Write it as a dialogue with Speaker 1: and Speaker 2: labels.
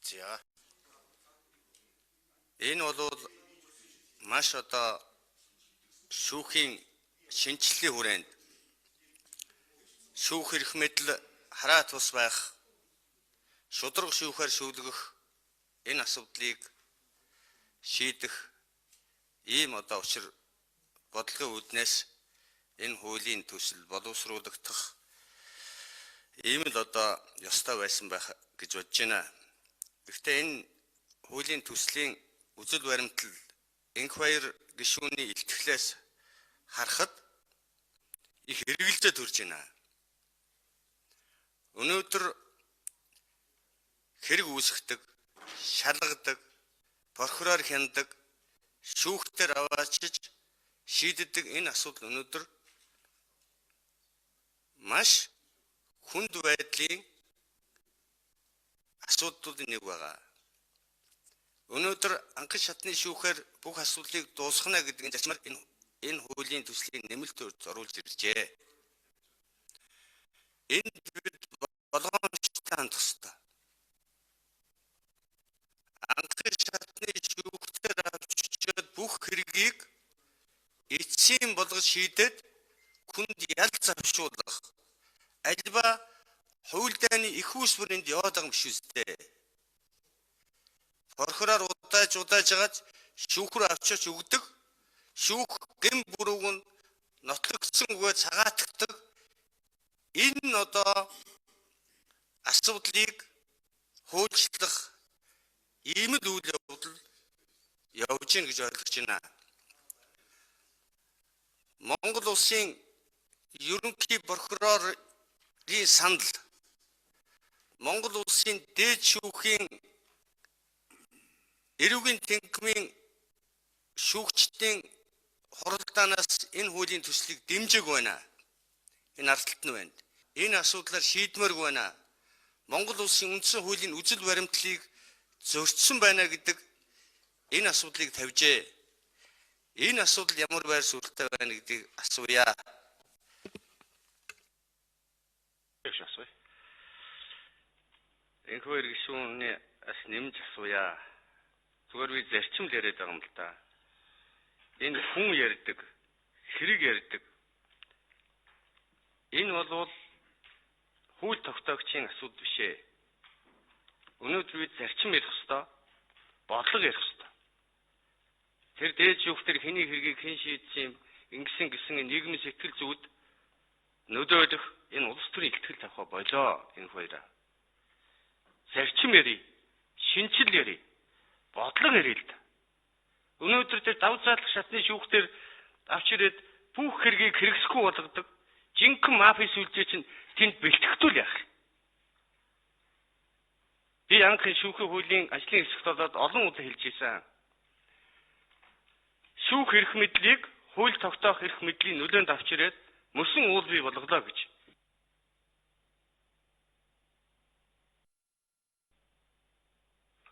Speaker 1: За. Энэ бол маш одоо шүүхийн шинжилгээний хүрээнд шүүх эрх мэдэл хараа тус байх, шударга шүүхээр шүүлгэх энэ асуудлыг шийдэх ийм одоо учир бодлогын үүднээс энэ хуулийн төсөл боловсруулагдах ийм л одоо ёстой байсан байх гэж бодож байна. Гэхдээ энэ хуулийн төслийн үзэл баримтал энх баяр гишүүний илтгэлээс харахад их хэрэгэлзээ төрж байна. Өнөөдөр хэрэг үүсгдэг, шалгадаг, прокурор хяндаг, шүүхтэр аваачиж шийддэг энэ асуудал өнөөдөр маш хүнд байдлын асуудлуудын нэг байгаа. Өнөөдөр анхан шатны шүүхээр бүх асуудлыг дуусгана гэдэг нь зарчмаар энэ хуулийн төслийн нэмэлт оруулж иржээ. Энэ бид болгоомжтой хандах ёстой. Анхан шатны шүүхтэр авчирчод бүх хэргийг эцсийн болгож шийдээд хүнд ял завшуулах альва хууль дааны их үс бүрэнд яваад байгаа юм биш үстэй. Прокурор удааж агаад шүүх рүү авчирч өгдөг. Шүүх гэм бүрүүг нь нотлогдсон үгээ цагаатгадаг. Энэ одоо асуудлыг хуульчлах ийм л үйл явдал явж гин гэж ойлгож байна. Монгол улсын ерөнхий прокурорын санал, Монгол улсын дээд шүүхийн эрүүгийн тэнхимийн шүүгчдийн хуралдаанаас энэ хуулийн төслийг дэмжиг байна. Энэ ардталт нь байна. Энэ асуудлаар шийдмээрг байна. Монгол улсын үндсэн хуулийн үзэл баримтлалыг зөрчсөн байна гэдэг энэ асуудлыг тавьжээ. Энэ асуудал ямар байр суурьтай байна гэдгийг асууя. Энх баяр гишүүний бас нэмж асууя. Зүгээр би зарчим л яриад байгаа юм л да. Энэ хүн ярьдаг, хэрэг ярьдаг. Энэ бол хууль тогтоогчийн асуудал биш ээ. Өнөөдөр бид зарчим ярих ёстой, бодлого ярих ёстой. Тэр дээд шүүхтэр хэний хэргийг хэн шийдсэн юм, ингэсэн гэсэн нийгмийн сэтгэл зүйд нөлөөлөх энэ улс төрийн ихтгэл тавих болоо энэ хоёроо. Зарчим ярий, шинжил ярий, бодлого ярил л да. Өнөөдөр тэр давж заалах шатны шүүхтэр авчирээд бүх хэргийг хэрэгсэхгүй болгодог. Жинхэнэ мафи сүлжээ чинь тэнд бэлтгэхтүүл яах. Би анхны шүүхийн хуулийн ажлын хэсэгт болоод олон удаа хэлж ирсэн. Шүүх эрх мэдлийг хууль тогтоох эрх мэдлийн нөлөөнд авчирээд мөсөн уул бий болголоо гэж.